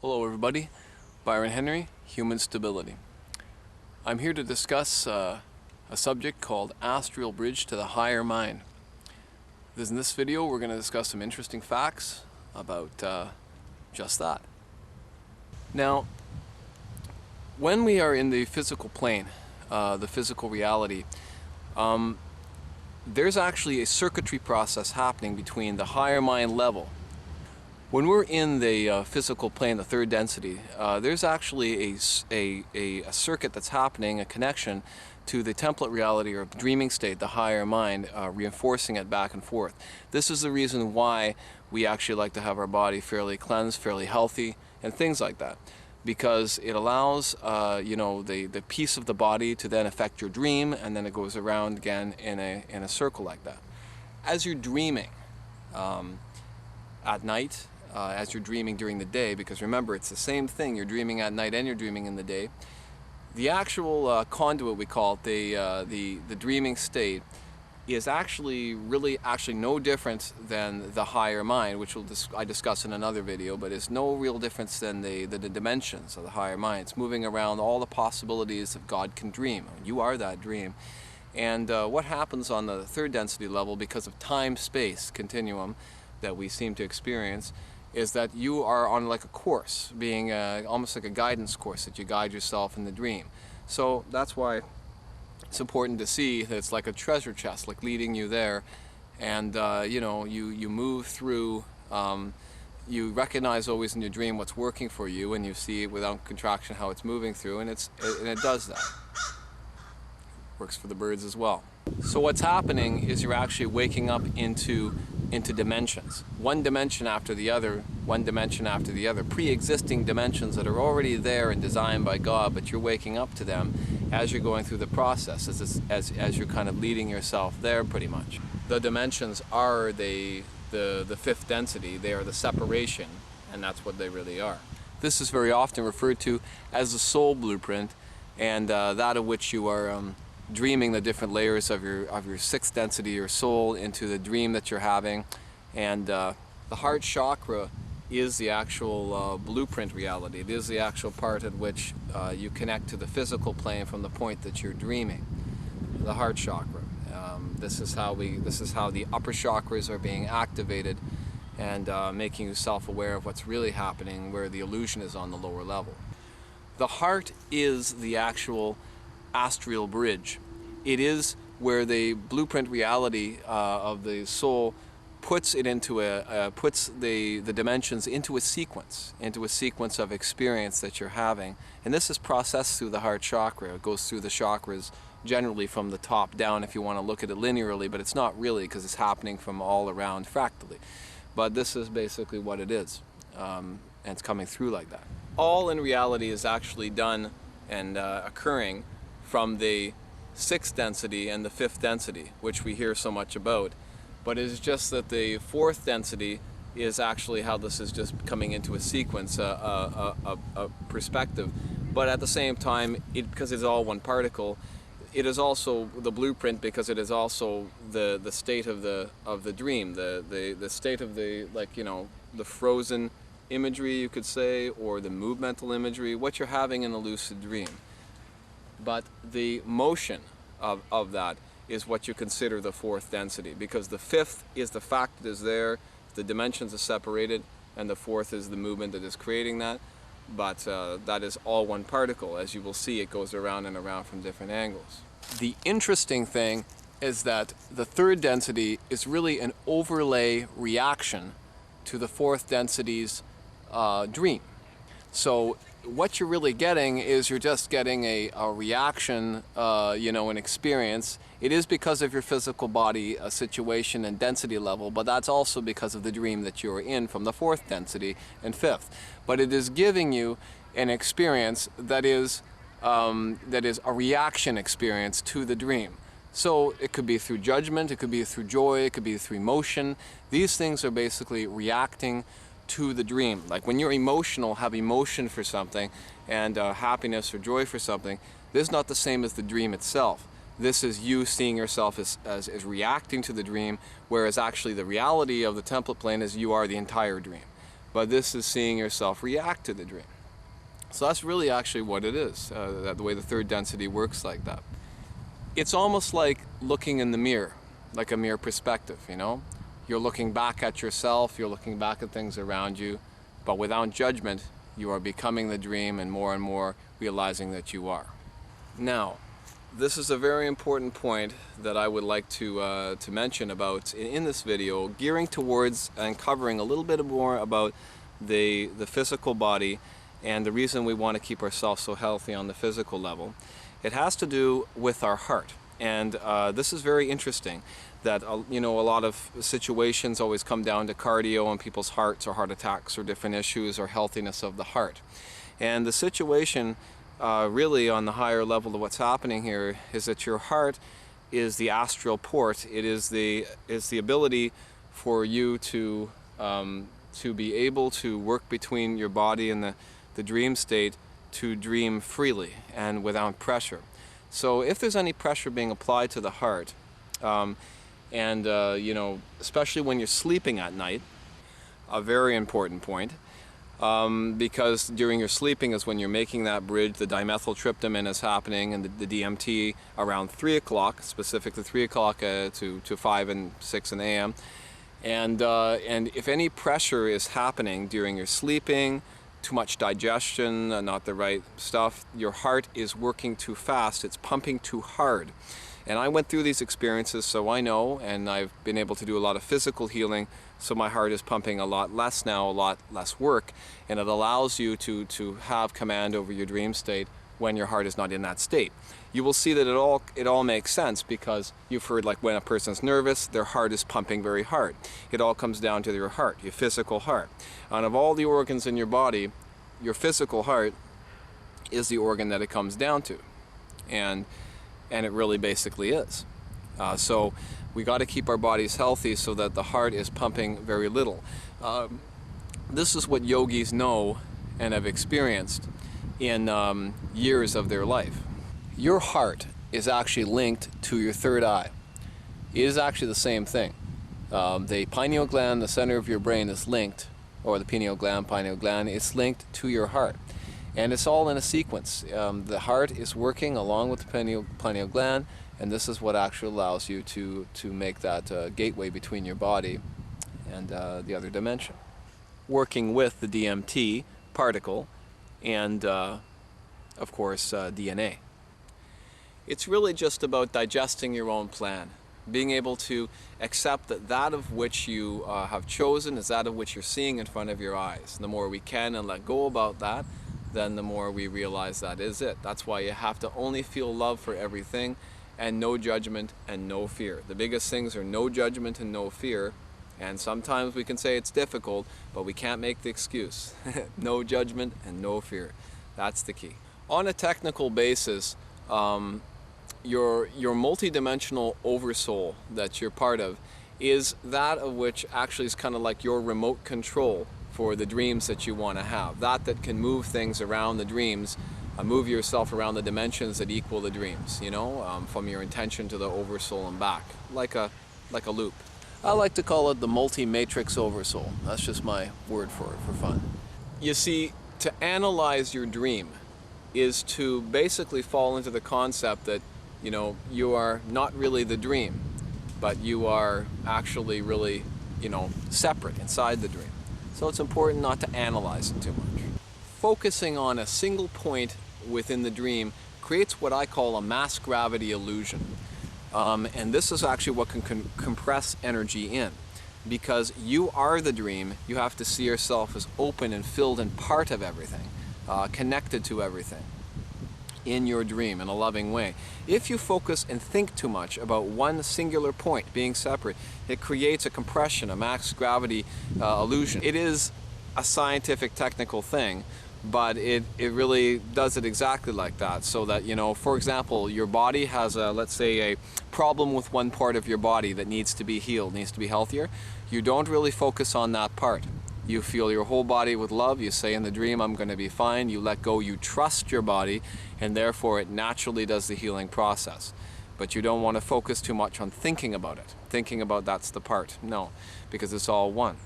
Hello everybody, Byron Henry, Human Stability. I'm here to discuss a subject called Astral Bridge to the Higher Mind. In this video we're going to discuss some interesting facts about just that. Now, when we are in the physical plane, the physical reality, there's actually a circuitry process happening between the higher mind level. When we're in the physical plane, the third density, there's actually a circuit that's happening, a connection to the template reality or dreaming state, the higher mind, reinforcing it back and forth. This is the reason why we actually like to have our body fairly cleansed, fairly healthy, and things like that. Because it allows, the piece of the body to then affect your dream, and then it goes around again in a circle like that. As you're dreaming at night, as you're dreaming during the day, because remember, it's the same thing, you're dreaming at night and you're dreaming in the day. The actual conduit, we call it, the dreaming state, is actually no different than the higher mind, which I discuss in another video, but it's no real difference than the dimensions of the higher mind. It's moving around all the possibilities that God can dream. You are that dream. And what happens on the third density level, because of time-space continuum that we seem to experience, is that you are on like a course, being almost like a guidance course that you guide yourself in the dream. So that's why it's important to see that it's like a treasure chest, like leading you there, and you move through. You recognize always in your dream what's working for you, and you see without contraction how it's moving through, and it does that. Works for the birds as well. So what's happening is you're actually waking up into dimensions, one dimension after the other, pre-existing dimensions that are already there and designed by God, but you're waking up to them as you're going through the process, as you're kind of leading yourself there, pretty much. The dimensions are the fifth density. They are the separation, and that's what they really are. This is very often referred to as the soul blueprint, and that of which you are dreaming the different layers of your sixth density, your soul, into the dream that you're having. And the heart chakra is the actual blueprint reality. It is the actual part at which you connect to the physical plane from the point that you're dreaming. The heart chakra. This is how the upper chakras are being activated, and making you self-aware of what's really happening, where the illusion is on the lower level. The heart is the actual astral bridge. It is where the blueprint reality of the soul puts it into puts the dimensions into a sequence of experience that you're having, and this is processed through the heart chakra. It goes through the chakras generally from the top down, if you want to look at it linearly, but it's not really, because it's happening from all around fractally. But this is basically what it is, and it's coming through like that. All in reality is actually done and occurring from the sixth density and the fifth density, which we hear so much about. But it is just that the fourth density is actually how this is just coming into a sequence, a perspective. But at the same time, because it's all one particle, it is also the blueprint, because it is also the state of the dream, the state of the frozen imagery, you could say, or the movemental imagery, what you're having in a lucid dream. But the motion of that is what you consider the fourth density, because the fifth is the fact that is there, the dimensions are separated, and the fourth is the movement that is creating that. But that is all one particle. As you will see, it goes around and around from different angles. The interesting thing is that the third density is really an overlay reaction to the fourth density's dream. So what you're really getting is you're just getting a reaction, an experience. It is because of your physical body situation and density level, but that's also because of the dream that you're in from the fourth density and fifth. But it is giving you an experience that is a reaction experience to the dream. So it could be through judgment, it could be through joy, it could be through emotion. These things are basically reacting to the dream. Like when you're emotional, have emotion for something, and happiness or joy for something, this is not the same as the dream itself. This is you seeing yourself as reacting to the dream, whereas actually the reality of the template plane is you are the entire dream. but this is seeing yourself react to the dream. So that's really actually what it is, the way the third density works like that. It's almost like looking in the mirror, like a mirror perspective, you know? You're looking back at yourself, you're looking back at things around you, but without judgment, you are becoming the dream and more realizing that you are. Now, this is a very important point that I would like to mention about in this video, gearing towards and covering a little bit more about the physical body and the reason we want to keep ourselves so healthy on the physical level. It has to do with our heart. And this is very interesting that, you know, a lot of situations always come down to cardio and people's hearts or heart attacks or different issues or healthiness of the heart. And the situation really on the higher level of what's happening here is that your heart is the astral port. It is the ability for you to be able to work between your body and the dream state to dream freely and without pressure. So if there's any pressure being applied to the heart, you know, especially when you're sleeping at night, a very important point, because during your sleeping is when you're making that bridge, the dimethyltryptamine is happening and the DMT around 3 o'clock, specifically 3 o'clock to 5 and 6 in the a.m. And if any pressure is happening during your sleeping, too much digestion, not the right stuff, your heart is working too fast, it's pumping too hard. And I went through these experiences, so I know, and I've been able to do a lot of physical healing, so my heart is pumping a lot less now, a lot less work, and it allows you to have command over your dream state when your heart is not in that state. You will see that it all makes sense, because you've heard, like, when a person's nervous, their heart is pumping very hard. It all comes down to your heart, your physical heart. And of all the organs in your body, your physical heart is the organ that it comes down to. And it really basically is. So we got to keep our bodies healthy so that the heart is pumping very little. This is what yogis know and have experienced in years of their life. Your heart is actually linked to your third eye. It is actually the same thing. The pineal gland, the center of your brain, is linked, or the pineal gland, is linked to your heart. And it's all in a sequence. The heart is working along with the pineal gland, and this is what actually allows you to make that gateway between your body and the other dimension. Working with the DMT particle and, of course, DNA. It's really just about digesting your own plan, being able to accept that that of which you have chosen is that of which you're seeing in front of your eyes. The more we can and let go about that, then the more we realize that is it. That's why you have to only feel love for everything and no judgment and no fear. The biggest things are no judgment and no fear, and sometimes we can say it's difficult, but we can't make the excuse. No judgment and no fear. That's the key. On a technical basis, your multidimensional oversoul that you're part of is that of which actually is kind of like your remote control for the dreams that you want to have. That can move things around the dreams, move yourself around the dimensions that equal the dreams, you know, from your intention to the oversoul and back, like a loop. I like to call it the multi-matrix oversoul. That's just my word for it, for fun. You see, to analyze your dream is to basically fall into the concept that, you know, you are not really the dream, but you are actually really, you know, separate inside the dream. So it's important not to analyze it too much. Focusing on a single point within the dream creates what I call a mass gravity illusion. And this is actually what can compress energy in. Because you are the dream, you have to see yourself as open and filled and part of everything, connected to everything in your dream in a loving way. If you focus and think too much about one singular point being separate, it creates a compression, a max gravity illusion. It is a scientific, technical thing, but it really does it exactly like that. So that, you know, for example, your body has a, let's say, a problem with one part of your body that needs to be healed, needs to be healthier. You don't really focus on that part. You feel your whole body with love. You say in the dream, I'm going to be fine. You let go. You trust your body, and therefore it naturally does the healing process. But you don't want to focus too much on thinking about it. Thinking about that's the part. No, because it's all one.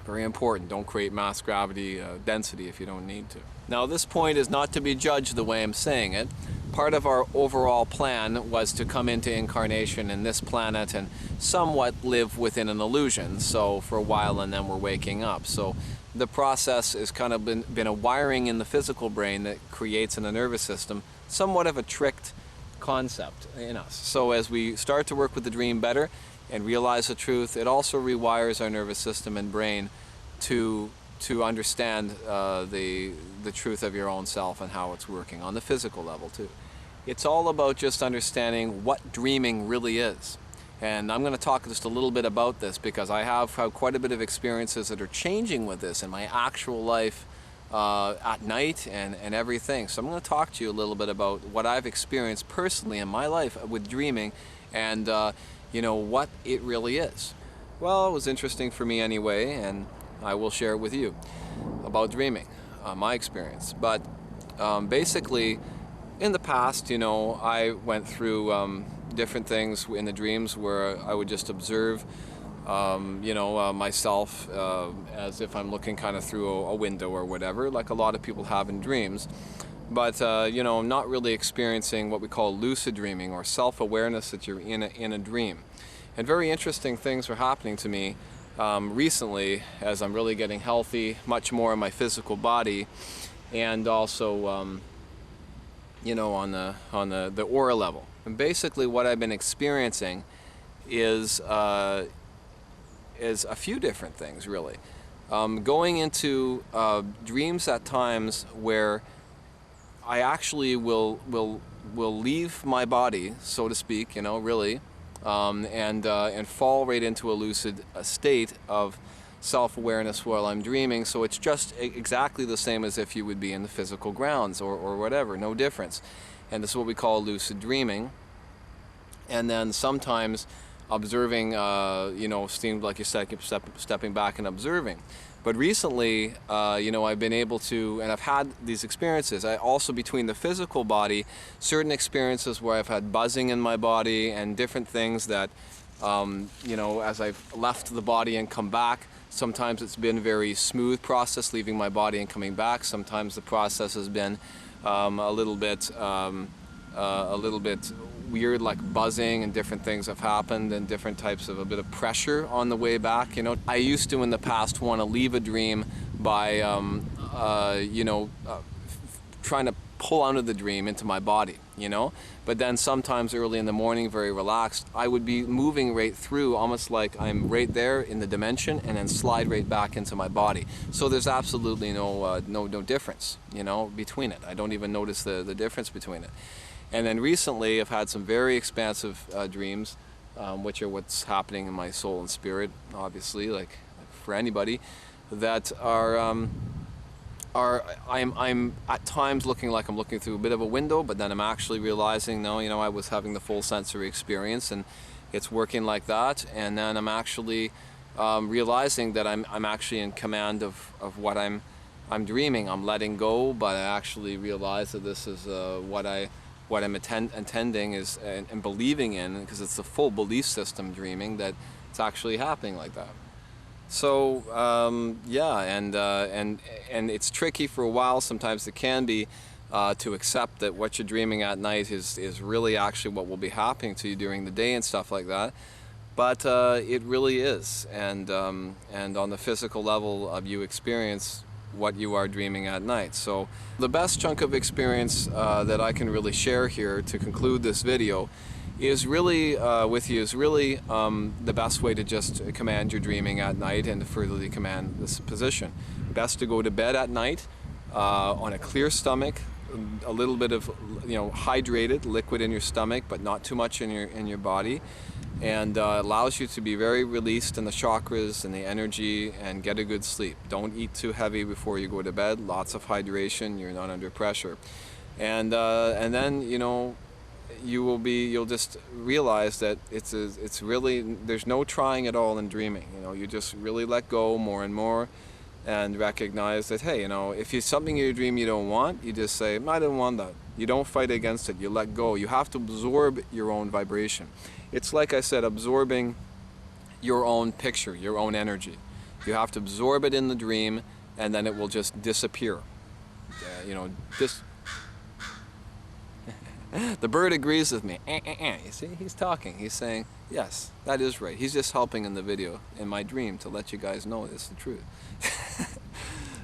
Very important. Don't create mass gravity density if you don't need to. Now, this point is not to be judged the way I'm saying it. Part of our overall plan was to come into incarnation in this planet and somewhat live within an illusion. So for a while, and then we're waking up. So the process has kind of been a wiring in the physical brain that creates in the nervous system somewhat of a tricked concept in us. So as we start to work with the dream better and realize the truth, it also rewires our nervous system and brain to understand the truth of your own self and how it's working on the physical level too. It's all about just understanding what dreaming really is. And I'm going to talk just a little bit about this because I have had quite a bit of experiences that are changing with this in my actual life at night and everything. So I'm going to talk to you a little bit about what I've experienced personally in my life with dreaming and you know, what it really is. Well, it was interesting for me anyway, and I will share it with you about dreaming, my experience. But basically, in the past, you know, I went through different things in the dreams where I would just observe, you know, myself as if I'm looking kind of through a window or whatever, like a lot of people have in dreams. But, you know, not really experiencing what we call lucid dreaming or self-awareness that you're in a dream. And very interesting things were happening to me recently as I'm really getting healthy, much more in my physical body, and also, you know, on the aura level. And basically what I've been experiencing is a few different things, really. Going into dreams at times where I actually will leave my body, so to speak, you know, really, and fall right into a lucid state of self-awareness while I'm dreaming. So it's just exactly the same as if you would be in the physical grounds or whatever, no difference. And this is what we call lucid dreaming. And then sometimes observing, you know, seemed like you're stepping back and observing. But recently, you know, I've been able to, and I've had these experiences. I also, between the physical body, certain experiences where I've had buzzing in my body and different things that, you know, as I've left the body and come back, sometimes it's been a very smooth process, leaving my body and coming back. Sometimes the process has been a little bit weird, like buzzing, and different things have happened, and different types of a bit of pressure on the way back. You know, I used to in the past want to leave a dream by you know, trying to pull out of the dream into my body, you know. But then sometimes early in the morning, very relaxed, I would be moving right through, almost like I'm right there in the dimension, and then slide right back into my body. So there's absolutely no difference, you know, between it. I don't even notice the difference between it. And then recently I've had some very expansive dreams, which are what's happening in my soul and spirit, obviously, like for anybody, that are I'm at times looking like I'm looking through a bit of a window, but then I'm actually realizing, no, you know, I was having the full sensory experience and it's working like that. And then I'm actually realizing that I'm actually in command of what I'm dreaming. I'm letting go, but I actually realize that this is what I'm intending is and believing in, because it's a full belief system dreaming, that it's actually happening like that. So yeah, and it's tricky for a while. Sometimes it can be to accept that what you're dreaming at night is really actually what will be happening to you during the day and stuff like that. But it really is, and on the physical level you experience what you are dreaming at night. So the best chunk of experience that I can really share here to conclude this video is really with you is really the best way to just command your dreaming at night and to further command this position. Best to go to bed at night on a clear stomach, a little bit of, you know, hydrated liquid in your stomach, but not too much in your body, and allows you to be very released in the chakras and the energy and get a good sleep. Don't eat too heavy before you go to bed. Lots of hydration. You're not under pressure, and then, you know, you'll just realize that it's really, there's no trying at all in dreaming. You know, you just really let go more and more, and recognize that, hey, you know, if it's something in your dream you don't want, you just say, I don't want that. You don't fight against it. You let go. You have to absorb your own vibration. It's like I said, absorbing your own picture, your own energy. You have to absorb it in the dream, and then it will just disappear. You know, the bird agrees with me. You see, he's talking. He's saying, yes, that is right. He's just helping in the video, in my dream, to let you guys know it's the truth.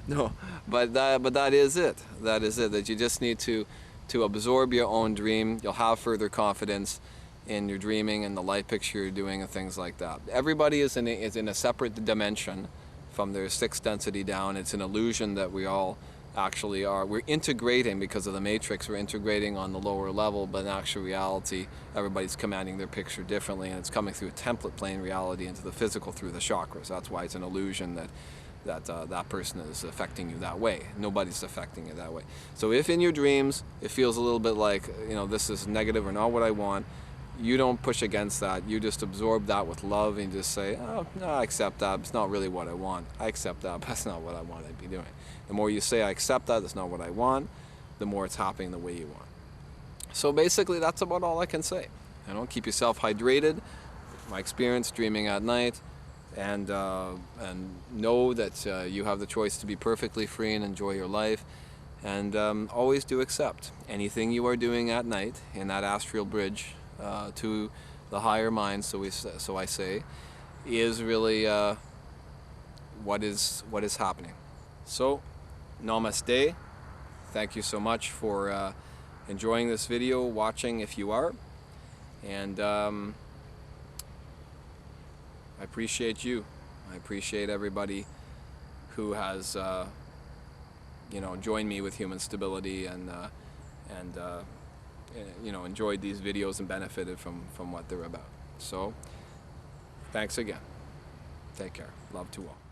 No, but that is it. That is it. That you just need to absorb your own dream. You'll have further confidence in your dreaming and the life picture you're doing and things like that. Everybody is in a separate dimension from their sixth density down. It's an illusion that we all actually are. We're integrating because of the matrix. We're integrating on the lower level, but in actual reality, everybody's commanding their picture differently, and it's coming through a template plane reality into the physical through the chakras. That's why it's an illusion that person is affecting you that way. Nobody's affecting you that way. So if in your dreams it feels a little bit like, you know, this is negative or not what I want, you don't push against that. You just absorb that with love and just say, oh, no, I accept that. It's not really what I want. I accept that, but that's not what I want to be doing. The more you say, I accept that, that's not what I want, the more it's happening the way you want. So basically, that's about all I can say. You know, keep yourself hydrated. My experience dreaming at night, and know that you have the choice to be perfectly free and enjoy your life. And always do accept anything you are doing at night in that astral bridge to the higher mind. So I say, is really what is happening. So, namaste. Thank you so much for enjoying this video, watching if you are, and I appreciate you. I appreciate everybody who has you know, joined me with Human Stability and you know, enjoyed these videos and benefited from what they're about. So, thanks again. Take care. Love to all.